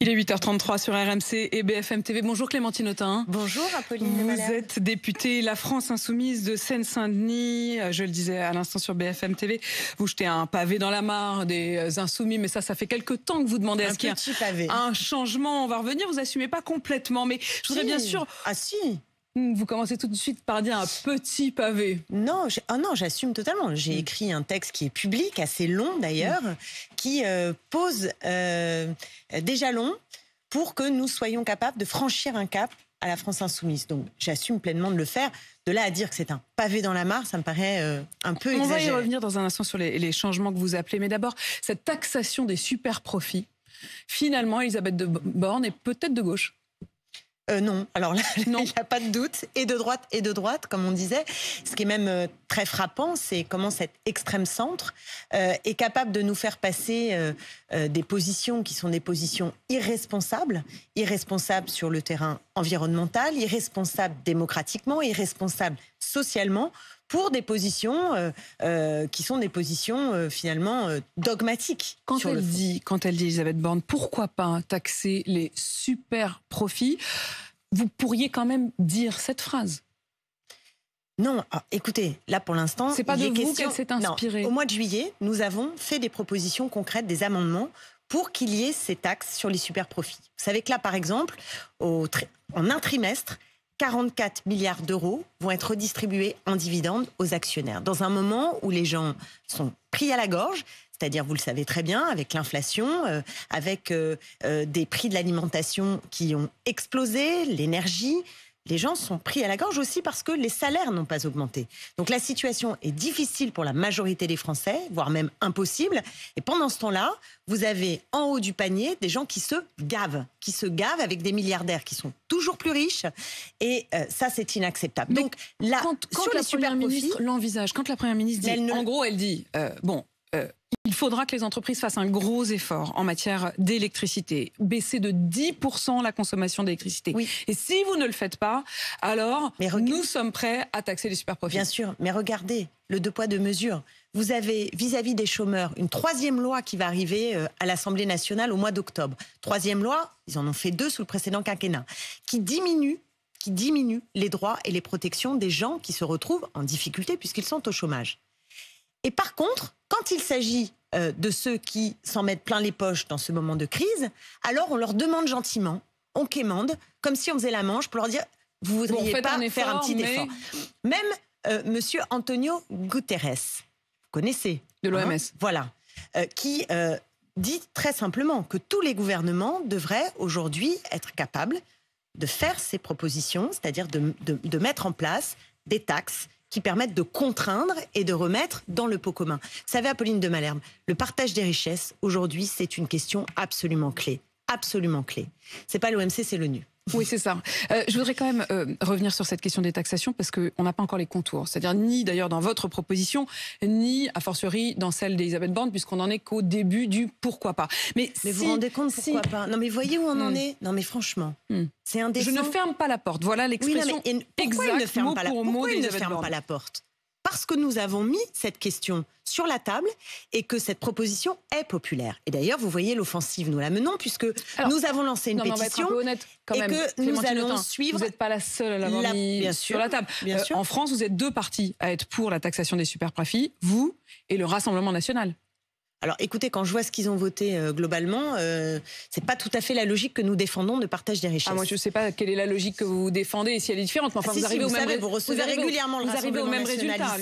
Il est 8h33 sur RMC et BFM TV. Bonjour Clémentine Autain. Bonjour Apolline de Vous Malherbe. êtes députée La France Insoumise de Seine-Saint-Denis. Je le disais à l'instant sur BFM TV. Vous jetez un pavé dans la mare des Insoumis, mais ça fait quelque temps que vous demandez à ce qu'il y ait un changement. On va revenir, vous assumez pas complètement, mais je voudrais bien sûr... Ah si. Vous commencez tout de suite par dire un petit pavé. Non, j'assume totalement. J'ai écrit un texte qui est public, assez long d'ailleurs, qui pose des jalons pour que nous soyons capables de franchir un cap à la France Insoumise. Donc j'assume pleinement de le faire. De là à dire que c'est un pavé dans la mare, ça me paraît un peu exagéré. On va y revenir dans un instant sur les changements que vous appelez. Mais d'abord, cette taxation des super profits, finalement, Elisabeth Borne est peut-être de gauche. Non, alors là, il n'y a pas de doute, et de droite, comme on disait. Ce qui est même très frappant, c'est comment cet extrême centre est capable de nous faire passer des positions qui sont des positions irresponsables sur le terrain environnemental, irresponsables démocratiquement, irresponsables socialement, pour des positions qui sont des positions finalement dogmatiques. Quand elle dit, Elisabeth Borne, pourquoi pas taxer les super profits, vous pourriez quand même dire cette phrase. Non, écoutez, là pour l'instant... C'est pas de vous qu'elle s'est inspirée. Non, au mois de juillet, nous avons fait des propositions concrètes, des amendements, pour qu'il y ait ces taxes sur les super profits. Vous savez que là, par exemple, en un trimestre, 44 milliards d'euros vont être redistribués en dividendes aux actionnaires. Dans un moment où les gens sont pris à la gorge, c'est-à-dire, vous le savez très bien, avec l'inflation, avec des prix de l'alimentation qui ont explosé, l'énergie, les gens sont pris à la gorge aussi parce que les salaires n'ont pas augmenté. Donc la situation est difficile pour la majorité des Français, voire même impossible. Et pendant ce temps-là, vous avez en haut du panier des gens qui se gavent avec des milliardaires qui sont toujours plus riches. Et ça, c'est inacceptable. Mais donc là, quand sur la les super Première profits, ministre l'envisage, quand la Première ministre dit, en gros, elle dit, il faudra que les entreprises fassent un gros effort en matière d'électricité, baisser de 10% la consommation d'électricité. Oui. Et si vous ne le faites pas, alors nous sommes prêts à taxer les superprofits. Bien sûr, mais regardez, le deux poids, deux mesures. Vous avez, vis-à-vis des chômeurs, une troisième loi qui va arriver à l'Assemblée nationale au mois d'octobre. Troisième loi, ils en ont fait 2 sous le précédent quinquennat, qui diminue les droits et les protections des gens qui se retrouvent en difficulté puisqu'ils sont au chômage. Et par contre, quand il s'agit de ceux qui s'en mettent plein les poches dans ce moment de crise, alors on leur demande gentiment, on quémande, comme si on faisait la manche pour leur dire « vous voudriez pas faire un petit effort ». Même monsieur Antonio Guterres, vous connaissez, de l'OMS, voilà, qui dit très simplement que tous les gouvernements devraient aujourd'hui être capables de faire ces propositions, c'est-à-dire de mettre en place des taxes qui permettent de contraindre et de remettre dans le pot commun. Vous savez, Apolline de Malherbe, le partage des richesses, aujourd'hui, c'est une question absolument clé. Absolument clé. C'est pas l'OMC, c'est l'ONU. Oui, c'est ça. Je voudrais quand même revenir sur cette question des taxations parce qu'on n'a pas encore les contours. C'est-à-dire ni d'ailleurs dans votre proposition, ni a fortiori dans celle d'Elisabeth Borne, puisqu'on n'en est qu'au début du pourquoi pas. Mais vous vous rendez compte pourquoi pas? Non mais voyez où on en est? Non mais franchement, c'est indécent. Je ne ferme pas la porte. Voilà l'expression exacte, mot pour mot d'Elisabeth Borne. Pourquoi il ne ferme pas la porte? Parce que nous avons mis cette question sur la table et que cette proposition est populaire. Et d'ailleurs, vous voyez l'offensive, nous la menons, puisque nous avons lancé une pétition quand même, que nous allons suivre. Vous n'êtes pas la seule à l'avoir mis sur la table. En France, vous êtes 2 partis à être pour la taxation des superprofits, vous et le Rassemblement national. Alors écoutez, quand je vois ce qu'ils ont voté globalement, c'est pas tout à fait la logique que nous défendons de partage des richesses. Ah, moi je sais pas quelle est la logique que vous défendez et si elle est différente, mais enfin vous arrivez au même résultat. Vous recevez régulièrement le Rassemblement résultat.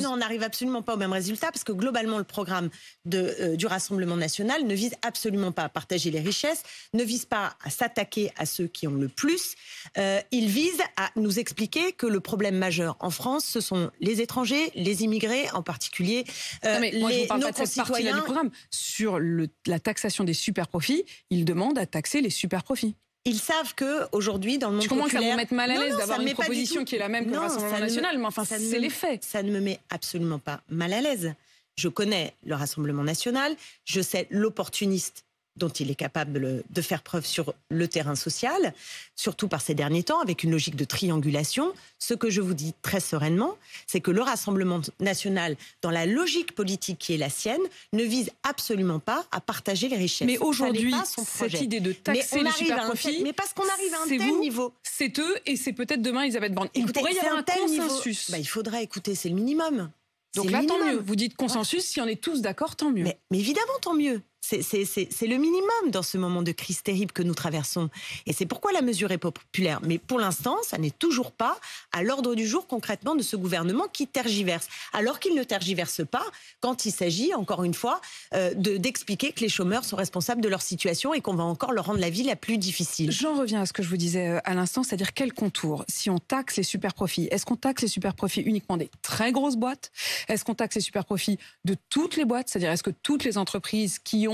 Non, on n'arrive absolument pas au même résultat parce que globalement le programme du Rassemblement national ne vise absolument pas à partager les richesses, ne vise pas à s'attaquer à ceux qui ont le plus. Il vise à nous expliquer que le problème majeur en France, ce sont les étrangers, les immigrés en particulier, nos concitoyens. Du programme. Sur la taxation des superprofits, il demande à taxer les superprofits. Ils savent qu'aujourd'hui, dans le monde populaire... Comment ça vous met mal à l'aise d'avoir une proposition qui est la même que le Rassemblement national, mais enfin, c'est les faits. Ça ne me met absolument pas mal à l'aise. Je connais le Rassemblement national, je sais l'opportuniste dont il est capable de faire preuve sur le terrain social, surtout par ces derniers temps, avec une logique de triangulation. Ce que je vous dis très sereinement, c'est que le Rassemblement national, dans la logique politique qui est la sienne, ne vise absolument pas à partager les richesses. Mais aujourd'hui, cette idée de taxer les superprofits, mais parce qu'on arrive à un tel niveau. C'est eux et c'est peut-être demain Elisabeth Borne. Il pourrait y avoir un consensus. Il faudra écouter, c'est le minimum. Donc là, tant mieux. Vous dites consensus, si on est tous d'accord, tant mieux. Mais évidemment, tant mieux. C'est le minimum dans ce moment de crise terrible que nous traversons. Et c'est pourquoi la mesure est populaire. Mais pour l'instant, ça n'est toujours pas à l'ordre du jour concrètement de ce gouvernement qui tergiverse. Alors qu'il ne tergiverse pas quand il s'agit, encore une fois, d'expliquer que les chômeurs sont responsables de leur situation et qu'on va encore leur rendre la vie la plus difficile. J'en reviens à ce que je vous disais à l'instant, c'est-à-dire quel contour. Si on taxe les superprofits, est-ce qu'on taxe les superprofits uniquement des très grosses boîtes? Est-ce qu'on taxe les superprofits de toutes les boîtes? C'est-à-dire est-ce que toutes les entreprises qui ont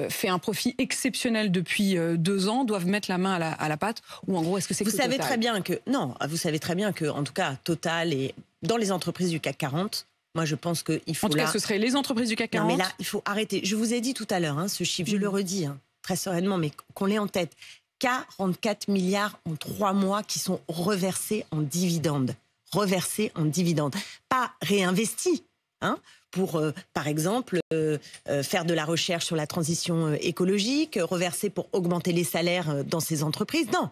fait un profit exceptionnel depuis 2 ans doivent mettre la main à la pâte, ou en gros est-ce que c'est que vous savez très bien que non, vous savez très bien que en tout cas Total et dans les entreprises du CAC 40, moi je pense qu'il faut en tout cas ce serait les entreprises du CAC 40. Non mais là il faut arrêter. Je vous ai dit tout à l'heure ce chiffre, je le redis très sereinement, mais qu'on l'ait en tête. 44 milliards en 3 mois qui sont reversés en dividendes, pas réinvestis. Pour, par exemple, faire de la recherche sur la transition écologique, reverser pour augmenter les salaires dans ces entreprises. Non,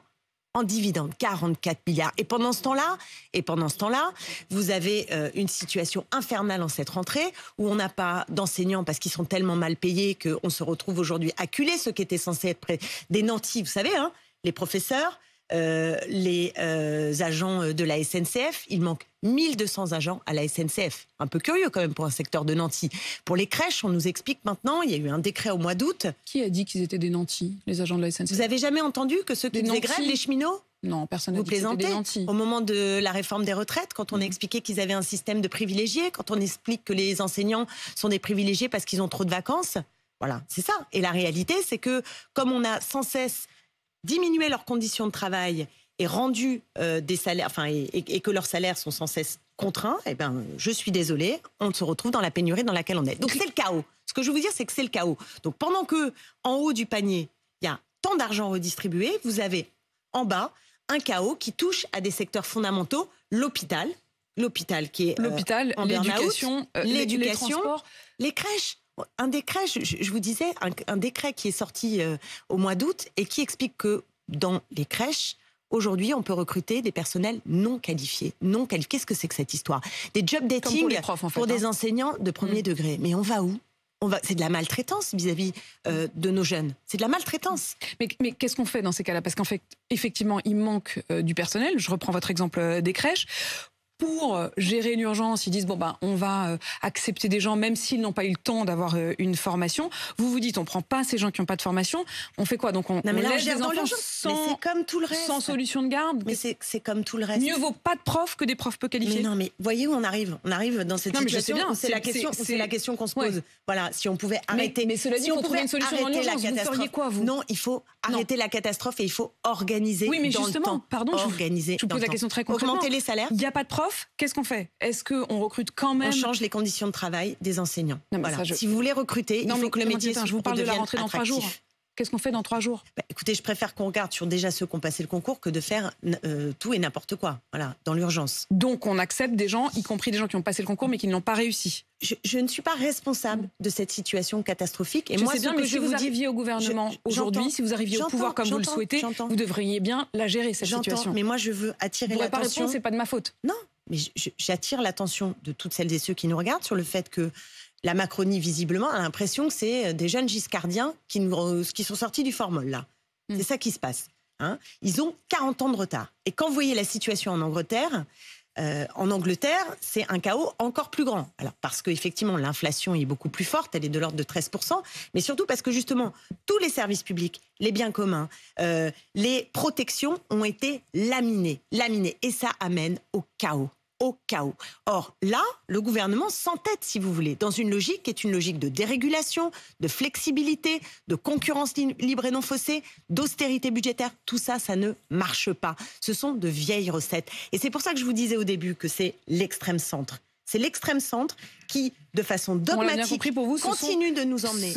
en dividendes, 44 milliards. Et pendant ce temps-là, vous avez une situation infernale en cette rentrée où on n'a pas d'enseignants parce qu'ils sont tellement mal payés qu'on se retrouve aujourd'hui acculés, ceux qui étaient censés être des nantis, vous savez, les professeurs, les agents de la SNCF. Il manque 1200 agents à la SNCF. Un peu curieux quand même pour un secteur de nantis. Pour les crèches, on nous explique maintenant, il y a eu un décret au mois d'août. Qui a dit qu'ils étaient des nantis, les agents de la SNCF? Vous avez jamais entendu que ceux qui faisaient grève, les cheminots? Non, personne n'a dit que c'était des nantis. Au moment de la réforme des retraites, quand on a expliqué qu'ils avaient un système de privilégiés, quand on explique que les enseignants sont des privilégiés parce qu'ils ont trop de vacances, voilà, c'est ça. Et la réalité, c'est que comme on a sans cesse diminué leurs conditions de travail et rendu des salaires, et que leurs salaires sont sans cesse contraints, je suis désolée, on se retrouve dans la pénurie dans laquelle on est. Donc c'est le chaos. Ce que je veux vous dire, c'est que c'est le chaos. Donc pendant que en haut du panier, il y a tant d'argent redistribué, vous avez en bas un chaos qui touche à des secteurs fondamentaux, l'hôpital qui est l'éducation, les transports, les crèches. Un décret, je vous disais, un décret qui est sorti au mois d'août et qui explique que dans les crèches, aujourd'hui, on peut recruter des personnels non qualifiés. Qu'est-ce que c'est que cette histoire? Des job dating pour des enseignants de premier degré. Mais on va où? C'est de la maltraitance vis-à-vis de nos jeunes. C'est de la maltraitance. Mais qu'est-ce qu'on fait dans ces cas-là? Parce qu'en fait, effectivement, il manque du personnel. Je reprends votre exemple des crèches. Pour gérer l'urgence, ils disent on va accepter des gens même s'ils n'ont pas eu le temps d'avoir une formation. Vous dites on prend pas ces gens qui n'ont pas de formation. On fait quoi? Donc on laisse des enfants c'est comme tout le reste. Sans solution de garde. Mais c'est comme tout le reste. Mieux vaut pas de profs que des profs peu qualifiés. Mais non, mais voyez où on arrive. On arrive dans cette situation. C'est la question qu'on se pose. Voilà, si on pouvait arrêter. Mais cela dit, on trouver une solution dans l'urgence. Vous feriez quoi, vous? Non, il faut arrêter la catastrophe et il faut organiser. Oui, mais dans justement, le temps. Pardon, je vous pose la question très concrètement. Augmenter les salaires. Il n'y a pas de profs. Qu'est-ce qu'on fait? Est-ce qu'on recrute quand même? On change les conditions de travail des enseignants. Si vous voulez recruter, il faut que le métier je vous parle de la rentrée dans 3 jours. Qu'est-ce qu'on fait dans 3 jours? Écoutez, je préfère qu'on regarde sur déjà ceux qui ont passé le concours que de faire tout et n'importe quoi, dans l'urgence. Donc on accepte des gens, y compris des gens qui ont passé le concours mais qui ne l'ont pas réussi. Je ne suis pas responsable de cette situation catastrophique. Et moi, sais bien, mais si vous arriviez au gouvernement aujourd'hui, si vous arriviez au pouvoir comme vous le souhaitez, vous devriez bien la gérer, cette situation. Mais moi, je veux attirer l'attention. Vous n'aurez pas répondre, c'est pas de ma faute. Non, mais j'attire l'attention de toutes celles et ceux qui nous regardent sur le fait que la Macronie, visiblement, a l'impression que c'est des jeunes giscardiens qui sont sortis du formol, là. C'est ça qui se passe. Ils ont 40 ans de retard. Et quand vous voyez la situation en Angleterre, c'est un chaos encore plus grand. Alors, parce qu'effectivement, l'inflation est beaucoup plus forte, elle est de l'ordre de 13%, mais surtout parce que justement, tous les services publics, les biens communs, les protections ont été laminés. Et ça amène au chaos. Or, là, le gouvernement s'entête, si vous voulez, dans une logique qui est une logique de dérégulation, de flexibilité, de concurrence libre et non faussée, d'austérité budgétaire. Tout ça, ça ne marche pas. Ce sont de vieilles recettes. Et c'est pour ça que je vous disais au début que c'est l'extrême centre C'est l'extrême centre qui, de façon dogmatique, pour vous, continue de nous emmener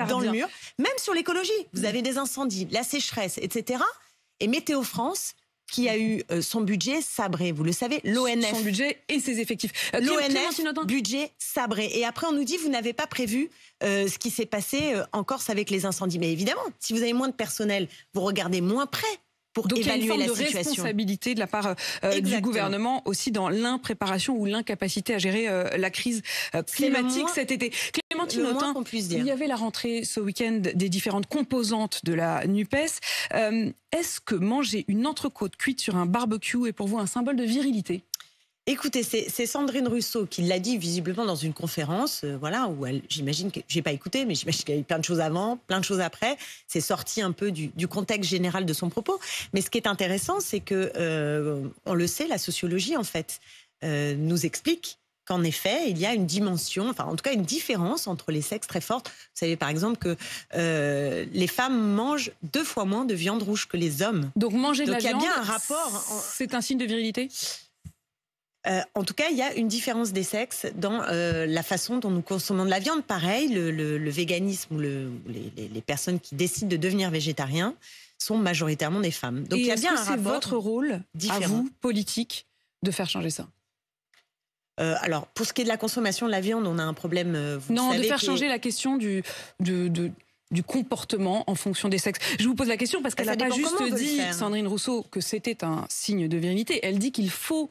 dans le mur. Même sur l'écologie, vous avez des incendies, la sécheresse, etc. Et Météo France, qui a eu son budget sabré, vous le savez, l'ONF. Son budget et ses effectifs. L'ONF, budget sabré. Et après, on nous dit, vous n'avez pas prévu ce qui s'est passé en Corse avec les incendies. Mais évidemment, si vous avez moins de personnel, vous regardez moins près pour évaluer la situation. Donc il y a une forme de responsabilité de la part du gouvernement aussi dans l'impréparation ou l'incapacité à gérer la crise climatique cet été. Clémentine Autain, il y avait la rentrée ce week-end des différentes composantes de la NUPES. Est-ce que manger une entrecôte cuite sur un barbecue est pour vous un symbole de virilité ? Écoutez, c'est Sandrine Rousseau qui l'a dit visiblement dans une conférence, voilà, où j'imagine que j'ai pas écouté, mais j'imagine qu'il y a eu plein de choses avant, plein de choses après. C'est sorti un peu du contexte général de son propos. Mais ce qui est intéressant, c'est que on le sait, la sociologie en fait nous explique qu'en effet, il y a une dimension, enfin en tout cas une différence entre les sexes très forte. Vous savez par exemple que les femmes mangent 2 fois moins de viande rouge que les hommes. Donc manger de la viande, il y a bien un rapport. C'est un signe de virilité ? En tout cas, il y a une différence des sexes dans la façon dont nous consommons de la viande. Pareil, le véganisme ou les personnes qui décident de devenir végétariens sont majoritairement des femmes. Donc il y a bien un rapport. C'est votre rôle, différent. À vous, politique, de faire changer ça ? Alors, pour ce qui est de la consommation de la viande, on a un problème. De faire changer la question du comportement en fonction des sexes. Je vous pose la question parce qu'elle n'a pas juste dit, Sandrine Rousseau, que c'était un signe de virilité. Elle dit qu'il faut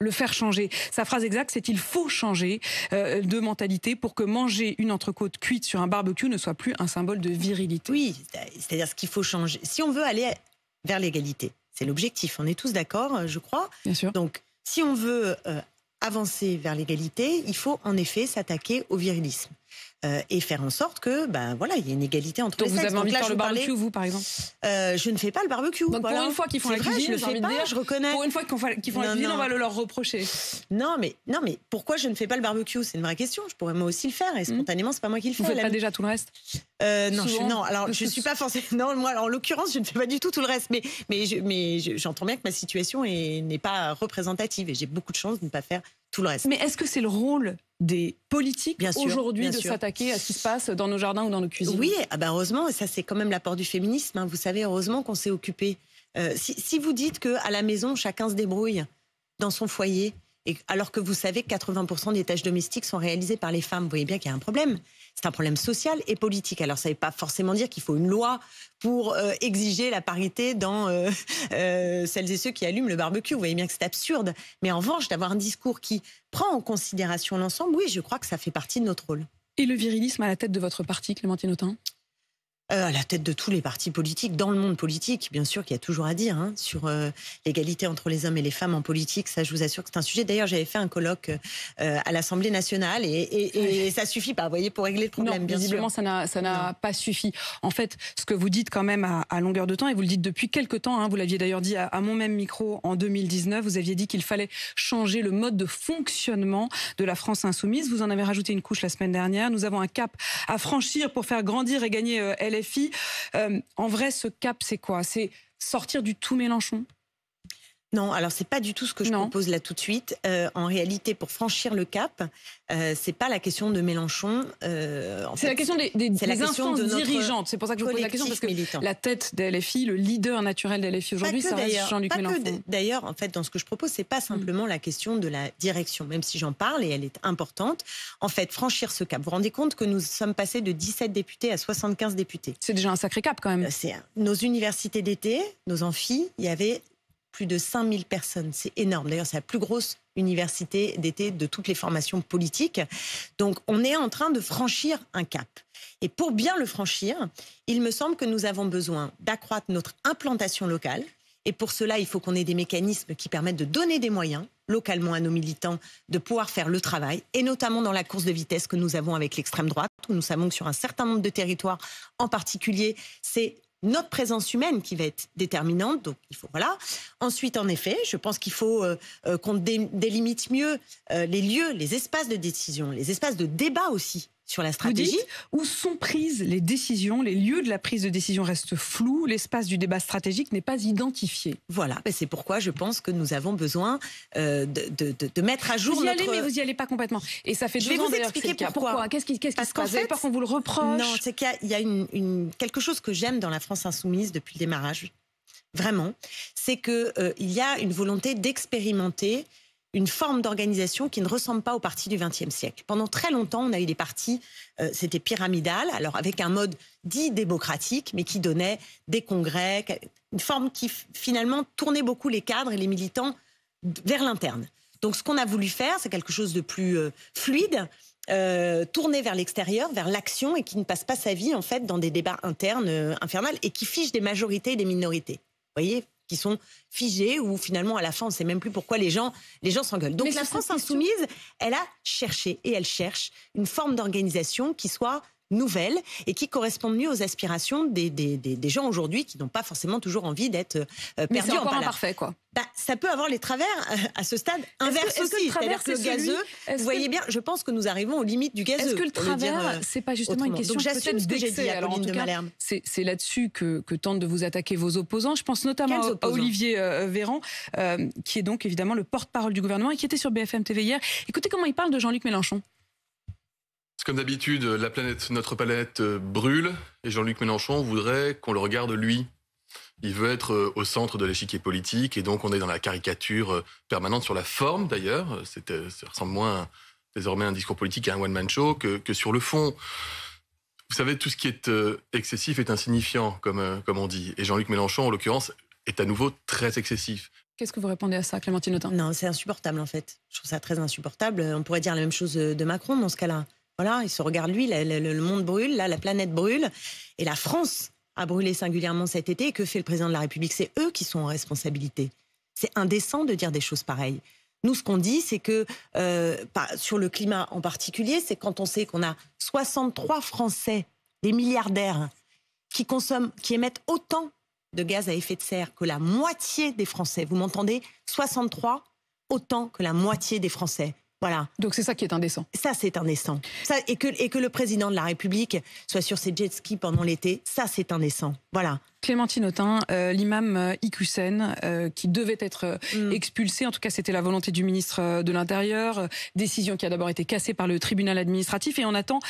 le faire changer. Sa phrase exacte, c'est qu'il faut changer de mentalité pour que manger une entrecôte cuite sur un barbecue ne soit plus un symbole de virilité. Oui, c'est-à-dire ce qu'il faut changer. Si on veut aller vers l'égalité, c'est l'objectif. On est tous d'accord, je crois. Bien sûr. Donc, si on veut avancer vers l'égalité, il faut en effet s'attaquer au virilisme. Et faire en sorte que, voilà, il y ait une égalité entre les sexes. Donc vous avez envie de faire le barbecue, vous, par exemple ? Je ne fais pas le barbecue. Donc pour une fois qu'ils font la cuisine, je le fais pas, je reconnais. Pour une fois qu'ils font la cuisine, on va le leur reprocher. Non, mais pourquoi je ne fais pas le barbecue ? C'est une vraie question. Je pourrais moi aussi le faire. Et spontanément, c'est pas moi qui le fais. Vous faites pas déjà tout le reste ? Non, alors je suis pas forcément. Non, moi, en l'occurrence, je ne fais pas du tout le reste. Mais j'entends bien que ma situation n'est pas représentative et j'ai beaucoup de chance de ne pas faire tout le reste. Mais est-ce que c'est le rôle des politiques aujourd'hui de s'attaquer à ce qui se passe dans nos jardins ou dans nos cuisines ? Oui, heureusement, et ça c'est quand même l'apport du féminisme. Hein. Vous savez, heureusement qu'on s'est occupé. Si vous dites qu'à la maison, chacun se débrouille dans son foyer, alors que vous savez que 80% des tâches domestiques sont réalisées par les femmes, vous voyez bien qu'il y a un problème. C'est un problème social et politique. Alors ça ne veut pas forcément dire qu'il faut une loi pour exiger la parité dans celles et ceux qui allument le barbecue. Vous voyez bien que c'est absurde. Mais en revanche, d'avoir un discours qui prend en considération l'ensemble, oui, je crois que ça fait partie de notre rôle. Et le virilisme à la tête de votre parti, Clémentine Autain ? À la tête de tous les partis politiques, dans le monde politique, bien sûr qu'il y a toujours à dire sur l'égalité entre les hommes et les femmes en politique. Ça, je vous assure que c'est un sujet. D'ailleurs, j'avais fait un colloque à l'Assemblée nationale et ça suffit pas, vous voyez, pour régler le problème. Non, bien visiblement, sûr. ça n'a pas suffi. En fait, ce que vous dites quand même à longueur de temps, et vous le dites depuis quelque temps, vous l'aviez d'ailleurs dit à mon même micro en 2019, vous aviez dit qu'il fallait changer le mode de fonctionnement de la France insoumise. Vous en avez rajouté une couche la semaine dernière. Nous avons un cap à franchir pour faire grandir et gagner LFI. En vrai, ce cap, c'est quoi ? C'est sortir du tout Mélenchon ? Non, alors c'est pas du tout ce que je propose là tout de suite. En réalité, pour franchir le cap, c'est pas la question de Mélenchon. C'est la question des instances dirigeantes. C'est pour ça que je vous pose la question, parce que la tête de LFI, le leader naturel de LFI aujourd'hui, ça reste Jean-Luc Mélenchon. D'ailleurs, en fait, dans ce que je propose, c'est pas simplement la question de la direction, même si j'en parle et elle est importante. En fait, franchir ce cap. Vous vous rendez compte que nous sommes passés de 17 députés à 75 députés. C'est déjà un sacré cap quand même. Nos universités d'été, nos amphis, il y avait plus de 5000 personnes. C'est énorme. D'ailleurs, c'est la plus grosse université d'été de toutes les formations politiques. Donc, on est en train de franchir un cap. Et pour bien le franchir, il me semble que nous avons besoin d'accroître notre implantation locale. Et pour cela, il faut qu'on ait des mécanismes qui permettent de donner des moyens localement à nos militants de pouvoir faire le travail, et notamment dans la course de vitesse que nous avons avec l'extrême droite, où nous savons que sur un certain nombre de territoires, en particulier, c'est notre présence humaine qui va être déterminante. Donc, il faut, voilà. Ensuite, en effet, je pense qu'il faut qu'on délimite mieux les lieux, les espaces de décision, les espaces de débat aussi sur la stratégie. Où sont prises les décisions, les lieux de la prise de décision restent flous, l'espace du débat stratégique n'est pas identifié. Voilà, c'est pourquoi je pense que nous avons besoin de mettre à jour vous y notre... allez, mais vous n'y allez pas complètement. Et ça fait 2 ans je vais vous d'ailleurs expliquer que c'est le cas. pourquoi. Qu'est-ce qui se passe? Vous avez peur qu'on vous le reproche? Non, c'est qu'il y a quelque chose que j'aime dans la France insoumise depuis le démarrage, vraiment, c'est qu'il y a une volonté d'expérimenter une forme d'organisation qui ne ressemble pas aux partis du XXe siècle. Pendant très longtemps, on a eu des partis, c'était pyramidal, alors avec un mode dit démocratique, mais qui donnait des congrès, une forme qui finalement tournait beaucoup les cadres et les militants vers l'interne. Donc ce qu'on a voulu faire, c'est quelque chose de plus fluide, tourné vers l'extérieur, vers l'action, et qui ne passe pas sa vie en fait dans des débats internes infernales et qui fiche des majorités et des minorités. Vous voyez, qui sont figés, où finalement à la fin on ne sait même plus pourquoi les gens s'engueulent. Donc la France insoumise, elle a cherché et elle cherche une forme d'organisation qui soit nouvelle et qui corresponde mieux aux aspirations des gens aujourd'hui qui n'ont pas forcément toujours envie d'être perdus. Mais c'est encore en imparfait, quoi. Ça peut avoir les travers à ce stade inverse aussi. C'est-à-dire que le gazeux, vous voyez bien, je pense que nous arrivons aux limites du gazeux. Est-ce que le travers, c'est pas justement une question peut-être d'excès? Alors en tout cas, c'est là-dessus que tentent de vous attaquer vos opposants. Je pense notamment à Olivier Véran, qui est donc évidemment le porte-parole du gouvernement et qui était sur BFM TV hier. Écoutez comment il parle de Jean-Luc Mélenchon. Comme d'habitude, la planète, notre planète brûle et Jean-Luc Mélenchon voudrait qu'on le regarde lui. Il veut être au centre de l'échiquier politique et donc on est dans la caricature permanente sur la forme d'ailleurs. Ça ressemble moins désormais à un discours politique à un one-man show que sur le fond. Vous savez, tout ce qui est excessif est insignifiant, comme on dit. Et Jean-Luc Mélenchon, en l'occurrence, est à nouveau très excessif. Qu'est-ce que vous répondez à ça, Clémentine Autain? Non, c'est insupportable en fait. Je trouve ça très insupportable. On pourrait dire la même chose de Macron dans ce cas-là. Voilà, il se regarde lui, le monde brûle, là, la planète brûle. Et la France a brûlé singulièrement cet été. Et que fait le président de la République? C'est eux qui sont en responsabilité. C'est indécent de dire des choses pareilles. Nous, ce qu'on dit, c'est que, sur le climat en particulier, c'est quand on sait qu'on a 63 Français, des milliardaires, qui émettent autant de gaz à effet de serre que la moitié des Français. Vous m'entendez? 63, autant que la moitié des Français. Voilà. Donc c'est ça qui est indécent. Ça, c'est indécent. Ça, et que le président de la République soit sur ses jet skis pendant l'été, ça, c'est indécent. Voilà. Clémentine Autain, l'imam Iqiyoussen, qui devait être expulsé, en tout cas c'était la volonté du ministre de l'Intérieur, décision qui a d'abord été cassée par le tribunal administratif, et on attend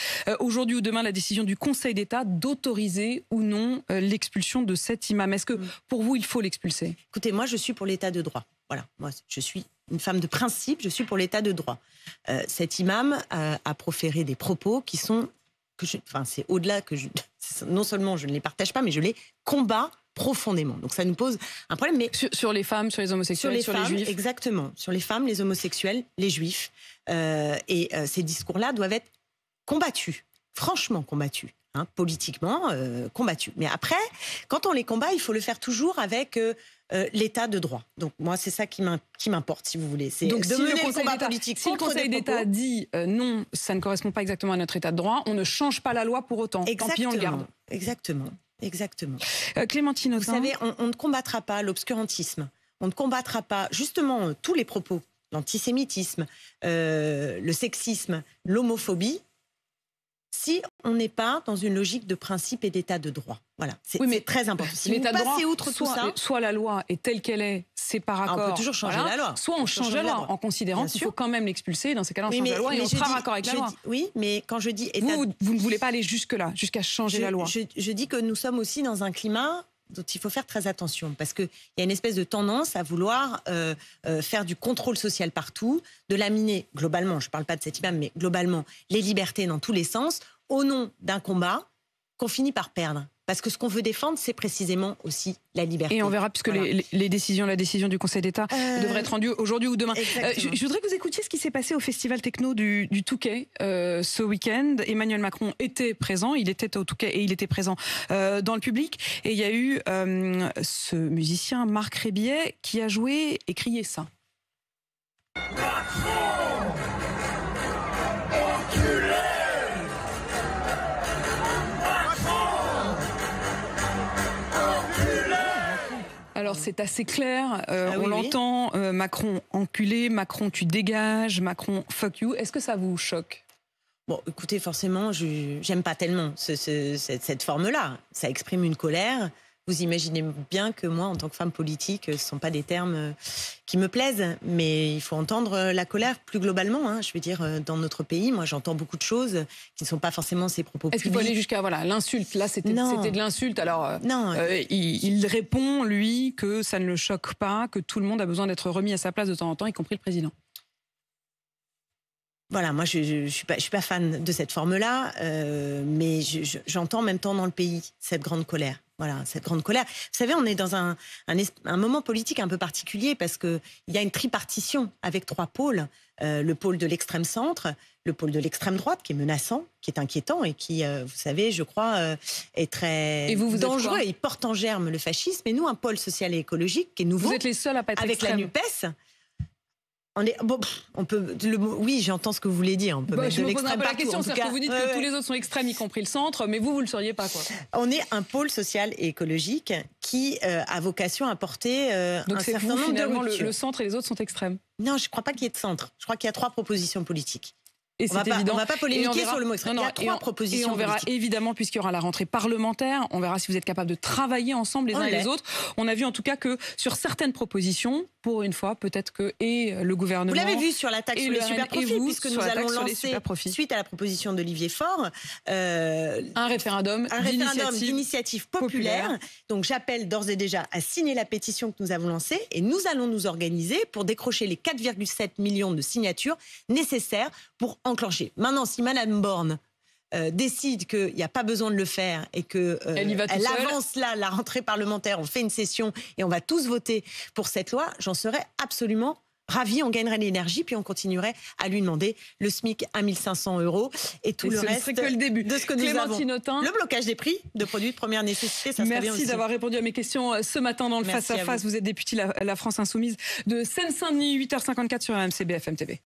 aujourd'hui ou demain la décision du Conseil d'État d'autoriser ou non l'expulsion de cet imam. Est-ce que pour vous il faut l'expulser? Écoutez, moi je suis pour l'état de droit. Voilà, moi je suis une femme de principe, je suis pour l'état de droit. Cet imam a proféré des propos qui sont... c'est au-delà que non seulement je ne les partage pas, mais je les combats profondément. Donc ça nous pose un problème. Mais sur les femmes, sur les homosexuels, sur les juifs. Exactement, sur les femmes, les homosexuels, les juifs. Ces discours-là doivent être combattus, franchement combattus. Politiquement combattus. Mais après, quand on les combat, il faut le faire toujours avec l'état de droit. Donc moi, c'est ça qui m'importe, si vous voulez. C'est donc de mener le combat politique. Si le Conseil d'État dit non, ça ne correspond pas exactement à notre état de droit, on ne change pas la loi pour autant. Exactement. Tant pis, on le garde. Exactement. Clémentine Autain. Vous savez, on ne combattra pas l'obscurantisme. On ne combattra pas justement tous les propos, l'antisémitisme, le sexisme, l'homophobie, si on n'est pas dans une logique de principe et d'état de droit. Voilà, c'est très important. Si l'état vous de droit, passez outre tout ça... Soit la loi est telle qu'elle est, c'est par accord. On peut toujours changer la loi. Soit on change la loi en considérant qu'il faut quand même l'expulser. Dans ces cas-là, on change la loi et on fera raccord avec la loi. Oui, mais quand je dis... Vous ne voulez pas aller jusque-là, jusqu'à changer la loi. Je dis que nous sommes aussi dans un climat dont il faut faire très attention, parce qu'il y a une espèce de tendance à vouloir faire du contrôle social partout, de laminer globalement, je ne parle pas de cet imam, mais globalement, les libertés dans tous les sens, au nom d'un combat qu'on finit par perdre. Parce que ce qu'on veut défendre, c'est précisément aussi la liberté. Et on verra, puisque la décision du Conseil d'État devrait être rendue aujourd'hui ou demain. Je voudrais que vous écoutiez ce qui s'est passé au Festival Techno du Touquet ce week-end. Emmanuel Macron était présent, il était au Touquet et il était présent dans le public. Et il y a eu ce musicien Marc Rébillet qui a joué et crié ça. Macron, enculé. Alors c'est assez clair, on l'entend, Macron enculé, Macron tu dégages, Macron fuck you. Est-ce que ça vous choque? Bon, écoutez, forcément, j'aime pas tellement cette forme-là. Ça exprime une colère. Vous imaginez bien que moi, en tant que femme politique, ce ne sont pas des termes qui me plaisent, mais il faut entendre la colère plus globalement. Hein. Je veux dire, dans notre pays, moi, j'entends beaucoup de choses qui ne sont pas forcément ces propos publics. Est-ce qu'il faut aller jusqu'à l'insulte? Là, c'était de l'insulte. Alors, il répond, lui, que ça ne le choque pas, que tout le monde a besoin d'être remis à sa place de temps en temps, y compris le président. Voilà, moi, je suis pas fan de cette forme-là, mais j'entends en même temps dans le pays cette grande colère. Voilà, cette grande colère. Vous savez, on est dans un moment politique un peu particulier parce qu'il y a une tripartition avec 3 pôles. Le pôle de l'extrême centre, le pôle de l'extrême droite qui est menaçant, qui est inquiétant et qui, vous savez, je crois, est très dangereux. Et il porte en germe le fascisme. Et nous, un pôle social et écologique qui est nouveau. Vous êtes les seuls à pas être avec extrême. La NUPES. On peut oui, j'entends ce que vous voulez dire. On peut mettre je de me pose un peu la partout, question, c'est-à-dire que vous dites que tous les autres sont extrêmes, y compris le centre, mais vous le seriez pas, quoi. On est un pôle social et écologique qui a vocation à porter un certain nombre de ruptures. Le centre et les autres sont extrêmes. Non, je ne crois pas qu'il y ait de centre. Je crois qu'il y a 3 propositions politiques. Et c'est évident. On ne va pas polémiquer sur le mot extrême. Il y a 3 propositions. Et on verra politiques. évidemment, puisqu'il y aura la rentrée parlementaire, on verra si vous êtes capable de travailler ensemble les uns et les autres. On a vu en tout cas que sur certaines propositions, pour une fois, peut-être que le gouvernement... Vous l'avez vu sur la taxe sur les superprofits, puisque nous allons lancer, suite à la proposition d'Olivier Faure, un référendum d'initiative populaire. Donc j'appelle d'ores et déjà à signer la pétition que nous avons lancée et nous allons nous organiser pour décrocher les 4,7 millions de signatures nécessaires pour enclencher. Maintenant, si Madame Borne décide qu'il n'y a pas besoin de le faire et qu'elle avance là, la rentrée parlementaire, on fait une session et on va tous voter pour cette loi, j'en serais absolument ravie. On gagnerait l'énergie, puis on continuerait à lui demander le SMIC à 1 500 € et tout le reste que le début. De ce que nous avons. Le blocage des prix de produits de première nécessité, ça serait bien aussi. Merci d'avoir répondu à mes questions ce matin dans le Face à Face. Vous êtes député La France Insoumise de Seine-Saint-Denis, 8h54 sur RMC BFM TV.